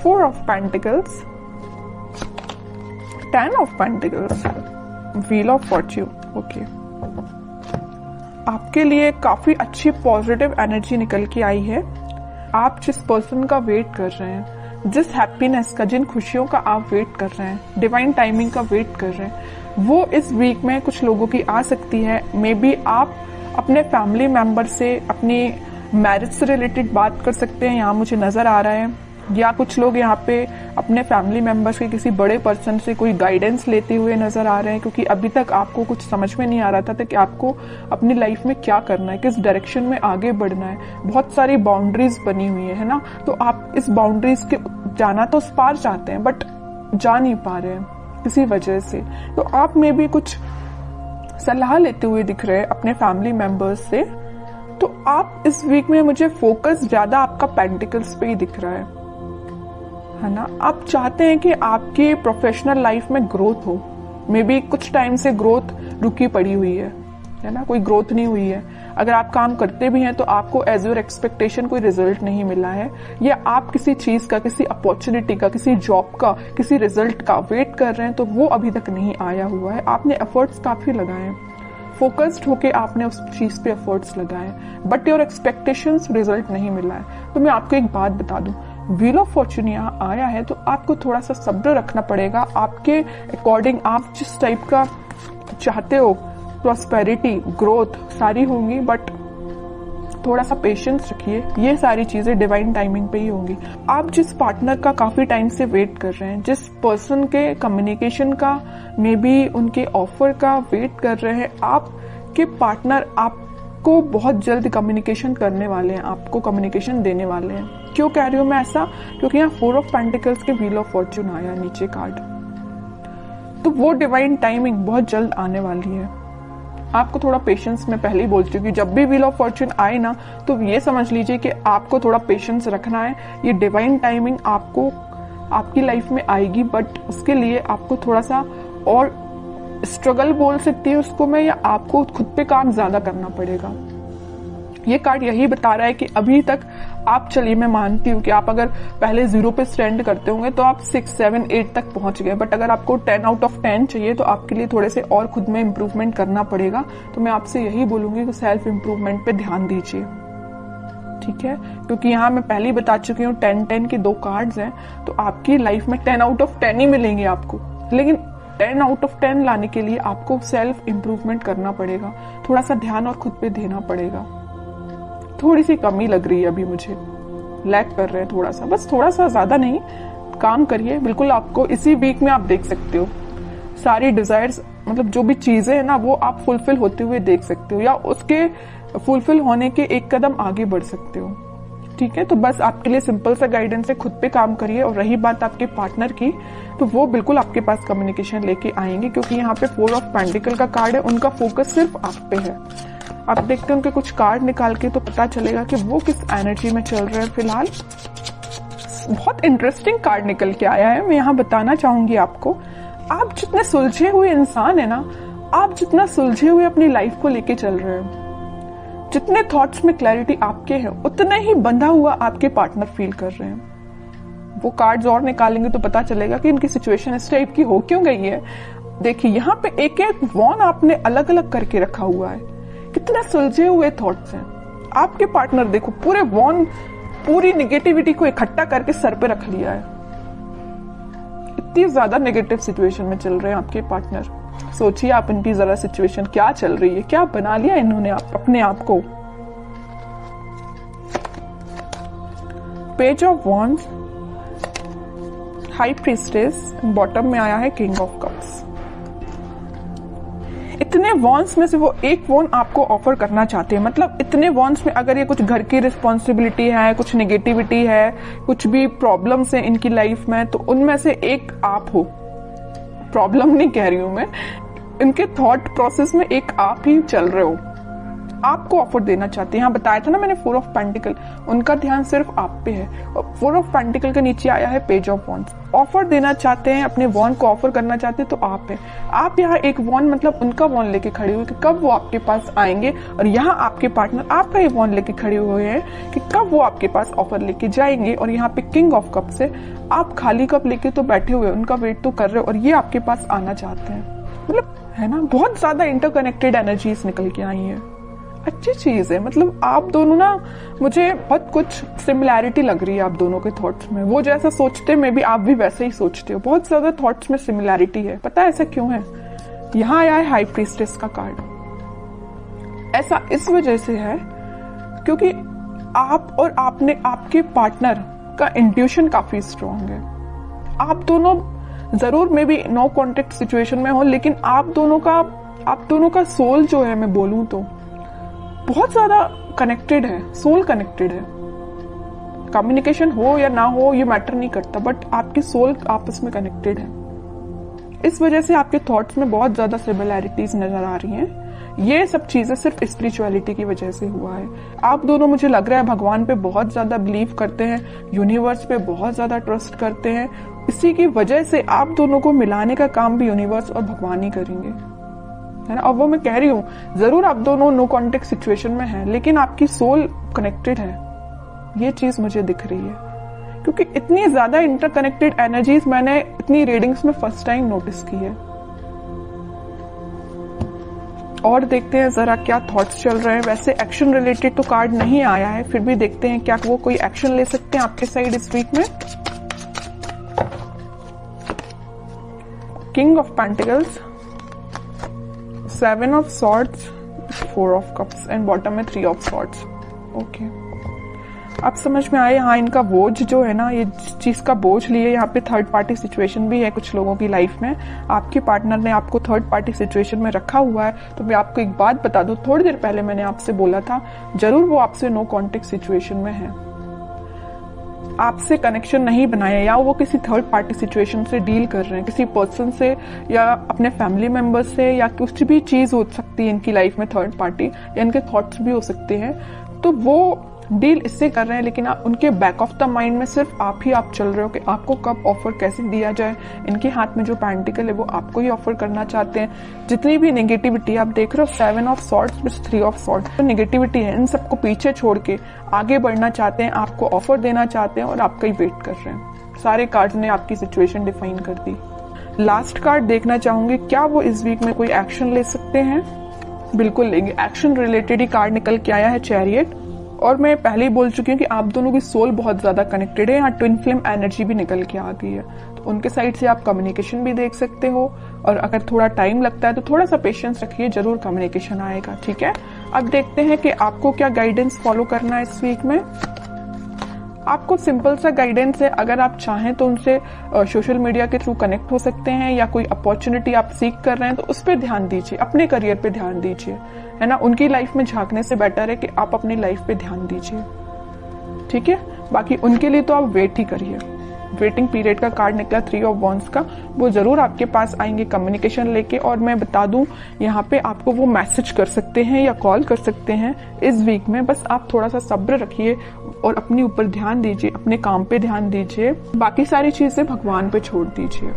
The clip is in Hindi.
4 of Pentacles, 10 of Pentacles, Wheel of Fortune. Okay, आपके लिए काफी अच्छी पॉजिटिव एनर्जी निकल के आई है। आप जिस पर्सन का वेट कर रहे हैं, जिस हैप्पीनेस का, जिन खुशियों का आप वेट कर रहे हैं, डिवाइन टाइमिंग का वेट कर रहे हैं, वो इस वीक में कुछ लोगों की आ सकती है। मे बी आप अपने फैमिली मेंबर से अपनी मैरिज से रिलेटेड बात कर सकते हैं, यहाँ मुझे नजर आ रहा है। या कुछ लोग यहाँ पे अपने फैमिली मेंबर्स के किसी बड़े पर्सन से कोई गाइडेंस लेते हुए नजर आ रहे हैं, क्योंकि अभी तक आपको कुछ समझ में नहीं आ रहा था कि आपको अपनी लाइफ में क्या करना है, किस डायरेक्शन में आगे बढ़ना है। बहुत सारी बाउंड्रीज बनी हुई है ना, तो आप इस बाउंड्रीज के जाना तो उस पार चाहते हैं, बट जा नहीं पा रहे हैं किसी वजह से। तो आप में भी कुछ सलाह लेते हुए दिख रहे हैं अपने फैमिली मेंबर्स से। तो आप इस वीक में, मुझे फोकस ज्यादा आपका पेंटिकल्स पे ही दिख रहा है ना। आप चाहते हैं कि आपकी प्रोफेशनल लाइफ में ग्रोथ हो। मे बी कुछ टाइम से ग्रोथ रुकी पड़ी हुई है ना, कोई ग्रोथ नहीं हुई है। अगर आप काम करते भी हैं तो आपको एज योर एक्सपेक्टेशन कोई रिजल्ट नहीं मिला है, या आप किसी चीज का, किसी अपॉर्चुनिटी का, किसी जॉब का, किसी रिजल्ट का वेट कर रहे हैं तो वो अभी तक नहीं आया हुआ है। आपने एफर्ट्स काफी लगाए हैं, फोकस्ड होके आपने उस चीज पे एफर्ट्स लगाए, बट योर एक्सपेक्टेशंस रिजल्ट नहीं मिला है। तो मैं आपको एक बात बता दूं, व्हील ऑफ फॉर्चून यहाँ आया है तो आपको थोड़ा सा सब्र रखना पड़ेगा। आपके अकॉर्डिंग आप जिस टाइप का चाहते हो, प्रॉस्पेरिटी, ग्रोथ सारी होंगी, बट थोड़ा सा पेशेंस रखिए। ये सारी चीजें डिवाइन टाइमिंग पे ही होंगी। आप जिस पार्टनर का काफी टाइम से वेट कर रहे हैं, जिस पर्सन के कम्युनिकेशन का, मे बी उनके ऑफर का वेट कर रहे हैं, आपके पार्टनर आपको बहुत जल्द कम्युनिकेशन करने वाले हैं, आपको कम्युनिकेशन देने वाले हैं। क्यों कह रही हूं मैं ऐसा? क्योंकि यहाँ 4 ऑफ पेंटिकल्स के व्हील ऑफ फॉर्चून आया नीचे कार्ड, तो वो डिवाइन टाइमिंग बहुत जल्द आने वाली है। आपको थोड़ा पेशेंस, मैं पहले ही बोल चुकी हूँ, जब भी व्हील ऑफ फॉर्चून आए ना तो ये समझ लीजिए कि आपको थोड़ा पेशेंस रखना है। ये डिवाइन टाइमिंग आपको आपकी लाइफ में आएगी, बट उसके लिए आपको थोड़ा सा और स्ट्रगल बोल सकती है उसको मैं, या आपको खुद पे काम ज्यादा करना पड़ेगा। ये कार्ड यही बता रहा है कि अभी तक आप, चलिए मैं मानती हूँ कि आप अगर पहले 0 पे स्टैंड करते होंगे तो आप 6, 7, 8 तक पहुंच गए, बट अगर आपको 10 आउट ऑफ 10 चाहिए तो आपके लिए थोड़े से और खुद में इम्प्रूवमेंट करना पड़ेगा। तो मैं आपसे यही बोलूंगी कि सेल्फ इम्प्रूवमेंट पे ध्यान दीजिए, ठीक है? क्योंकि यहाँ मैं पहले ही बता चुकी हूँ 10-10 के 2 कार्ड्स हैं, तो आपकी लाइफ में 10 आउट ऑफ 10 ही मिलेंगे आपको, लेकिन 10 आउट ऑफ 10 लाने के लिए आपको सेल्फ इम्प्रूवमेंट करना पड़ेगा, थोड़ा सा ध्यान और खुद पे देना पड़ेगा। थोड़ी सी कमी लग रही है अभी मुझे, लैग कर रहे हैं थोड़ा सा, बस थोड़ा सा, ज्यादा नहीं। काम करिए, बिल्कुल आपको इसी वीक में आप देख सकते हो सारी डिजायर्स, मतलब जो भी चीजें हैं ना वो आप फुलफिल होते हुए देख सकते हो, या उसके फुलफिल होने के एक कदम आगे बढ़ सकते हो, ठीक है? तो बस आपके लिए सिंपल सा गाइडेंस है, खुद पे काम करिए। और रही बात आपके पार्टनर की, तो वो बिल्कुल आपके पास कम्युनिकेशन लेके आएंगे, क्योंकि यहाँ पे 4 ऑफ पेंटिकल का कार्ड है, उनका फोकस सिर्फ आप पे है। आप देखते हैं उनके कुछ कार्ड निकाल के तो पता चलेगा कि वो किस एनर्जी में चल रहे हैं फिलहाल। बहुत इंटरेस्टिंग कार्ड निकल के आया है, मैं यहाँ बताना चाहूंगी आपको। आप जितने सुलझे हुए इंसान है ना, आप जितना सुलझे हुए अपनी लाइफ को लेके चल रहे हैं, जितने थॉट्स में क्लैरिटी आपके हैं, उतना ही बंधा हुआ आपके पार्टनर फील कर रहे हैं। वो कार्ड्स और निकालेंगे तो पता चलेगा कि इनकी सिचुएशन इस टाइप की हो क्यों गई है। देखिए यहाँ पे एक एक वॉन आपने अलग अलग करके रखा हुआ है, कितने सुलझे हुए थॉट्स हैं आपके पार्टनर। देखो पूरे वॉन, पूरी निगेटिविटी को इकट्ठा करके सर पे रख लिया है। इतनी ज्यादा नेगेटिव सिचुएशन में चल रहे हैं आपके पार्टनर। सोचिए आप इनकी जरा सिचुएशन क्या चल रही है, क्या बना लिया इन्होंने अपने आप को। Page of wands, high priestess, bottom में आया है किंग ऑफ कप्स। इतने वॉन्स में से वो एक वॉन आपको ऑफर करना चाहते हैं, मतलब इतने वॉन्स में अगर ये कुछ घर की रिस्पॉन्सिबिलिटी है, कुछ नेगेटिविटी है, कुछ भी प्रॉब्लम्स है इनकी लाइफ में, तो उनमें से एक आप हो। प्रॉब्लम नहीं कह रही हूं मैं, इनके थॉट प्रोसेस में एक आप ही चल रहे हो। आपको ऑफर देना चाहते हैं। यहाँ बताया था ना मैंने 4 ऑफ पेंटिकल, उनका ध्यान सिर्फ आप पे है। और 4 ऑफ पेंटिकल के नीचे आया है पेज ऑफ वॉन्ड्स। ऑफर देना चाहते हैं, अपने वॉन्ड को ऑफर करना चाहते हैं तो आप है। आप यहाँ एक वॉन्ड मतलब उनका वॉन्ड लेके खड़े हुए कि कब वो आपके पास आएंगे, और यहाँ आपके पार्टनर आपका ये वॉन्ड लेके खड़े हुए हैं कि कब वो आपके पास ऑफर लेके जाएंगे। और यहाँ पे किंग ऑफ कप्स है, आप खाली कप लेके तो बैठे हुए, उनका वेट तो कर रहे हो और ये आपके पास आना चाहते हैं। मतलब है ना, बहुत ज्यादा इंटरकनेक्टेड एनर्जीज निकल के आई है। अच्छी चीज है। मतलब आप दोनों ना, मुझे बहुत कुछ सिमिलैरिटी लग रही है आप दोनों के थॉट्स में। वो जैसा सोचते हैं, मे बी आप भी वैसे ही सोचते हो। बहुत ज्यादा थॉट्स में सिमिलैरिटी है। पता है ऐसा क्यों है? यहाँ आया है हाई प्रीस्टेस का कार्ड। ऐसा इस वजह से है क्योंकि आप और आपके पार्टनर का इंट्यूशन काफी स्ट्रांग है। आप दोनों जरूर maybe no contact situation में हो, लेकिन आप दोनों का सोल जो है, मैं बोलूं तो बहुत ज्यादा कनेक्टेड है। सोल कनेक्टेड है। कम्युनिकेशन हो या ना हो ये मैटर नहीं करता, बट आपकी सोल आपस में कनेक्टेड है। इस वजह से आपके थॉट्स में बहुत ज्यादा सिमिलैरिटीज नजर आ रही हैं। ये सब चीजें सिर्फ स्पिरिचुअलिटी की वजह से हुआ है। आप दोनों, मुझे लग रहा है, भगवान पे बहुत ज्यादा बिलीव करते हैं, यूनिवर्स पे बहुत ज्यादा ट्रस्ट करते हैं। इसी की वजह से आप दोनों को मिलाने का काम भी यूनिवर्स और भगवान ही करेंगे, है ना। अब वो मैं कह रही हूँ, जरूर आप दोनों नो कॉन्टेक्ट सिचुएशन में हैं, लेकिन आपकी सोल कनेक्टेड है। ये चीज मुझे दिख रही है, क्योंकि इतनी ज्यादा इंटरकनेक्टेड एनर्जीज मैंने इतनी रीडिंग्स में फर्स्ट टाइम नोटिस की है। और देखते हैं जरा क्या थॉट्स चल रहे हैं। वैसे एक्शन रिलेटेड तो कार्ड नहीं आया है, फिर भी देखते हैं क्या वो कोई एक्शन ले सकते हैं आपके साइड इस वीक में। King of pentacles, 7 of swords, 4 of cups and bottom में 3 ऑफ सॉर्ड्स। ओके, अब समझ में आए। हाँ, इनका बोझ जो है ना, ये चीज का बोझ लिए, यहाँ पे थर्ड पार्टी सिचुएशन भी है कुछ लोगों की लाइफ में। आपके पार्टनर ने आपको थर्ड पार्टी सिचुएशन में रखा हुआ है। तो मैं आपको एक बात बता दूं, थोड़ी देर पहले मैंने आपसे बोला था, जरूर वो आपसे नो कॉन्टेक्ट सिचुएशन में है, आपसे कनेक्शन नहीं बनाया, या वो किसी थर्ड पार्टी सिचुएशन से डील कर रहे हैं, किसी पर्सन से या अपने फैमिली मेंबर्स से, या कुछ भी चीज हो सकती है इनकी लाइफ में थर्ड पार्टी, या इनके थॉट्स भी हो सकते हैं। तो वो डील इससे कर रहे हैं, लेकिन उनके बैक ऑफ द माइंड में सिर्फ आप चल रहे हो कि आपको कब ऑफर कैसे दिया जाए। इनके हाथ में जो पेंटिकल है वो आपको ही ऑफर करना चाहते हैं। जितनी भी नेगेटिविटी आप देख रहे हो, 7 of swords plus 3 of swords, तो नेगेटिविटी है, इन सबको पीछे छोड़ के आगे बढ़ना चाहते हैं, आपको ऑफर देना चाहते हैं और आपका ही वेट कर रहे हैं। सारे कार्ड्स ने आपकी सिचुएशन डिफाइन कर दी। लास्ट कार्ड देखना चाहूंगी, क्या वो इस वीक में कोई एक्शन ले सकते हैं? बिल्कुल लेंगे। एक्शन रिलेटेड ही कार्ड निकल के आया है, चैरियट। और मैं पहले ही बोल चुकी हूँ कि आप दोनों की सोल बहुत ज्यादा कनेक्टेड है। यहाँ ट्विन फ्लेम एनर्जी भी निकल के आ गई है, तो उनके साइड से आप कम्युनिकेशन भी देख सकते हो। और अगर थोड़ा टाइम लगता है तो थोड़ा सा पेशेंस रखिए, जरूर कम्युनिकेशन आएगा। ठीक है, अब देखते हैं कि आपको क्या गाइडेंस फॉलो करना है इस वीक में। आपको सिंपल सा गाइडेंस है, अगर आप चाहें तो उनसे सोशल मीडिया के थ्रू कनेक्ट हो सकते हैं, या कोई अपॉर्चुनिटी आप सीख कर रहे हैं तो उस पर ध्यान दीजिए, अपने करियर पे ध्यान दीजिए, है ना। उनकी लाइफ में झांकने से बेटर है कि आप अपनी लाइफ पे ध्यान दीजिए। ठीक है, बाकी उनके लिए तो आप वेट ही करिए। वेटिंग पीरियड का कार्ड निकला 3 ऑफ वॉन्ड्स का, वो जरूर आपके पास आएंगे कम्युनिकेशन लेके। और मैं बता दूं, यहाँ पे आपको वो मैसेज कर सकते हैं या कॉल कर सकते हैं इस वीक में। बस आप थोड़ा सा सब्र रखिए और अपने ऊपर ध्यान दीजिए, अपने काम पे ध्यान दीजिए, बाकी सारी चीजें भगवान पे छोड़ दीजिए।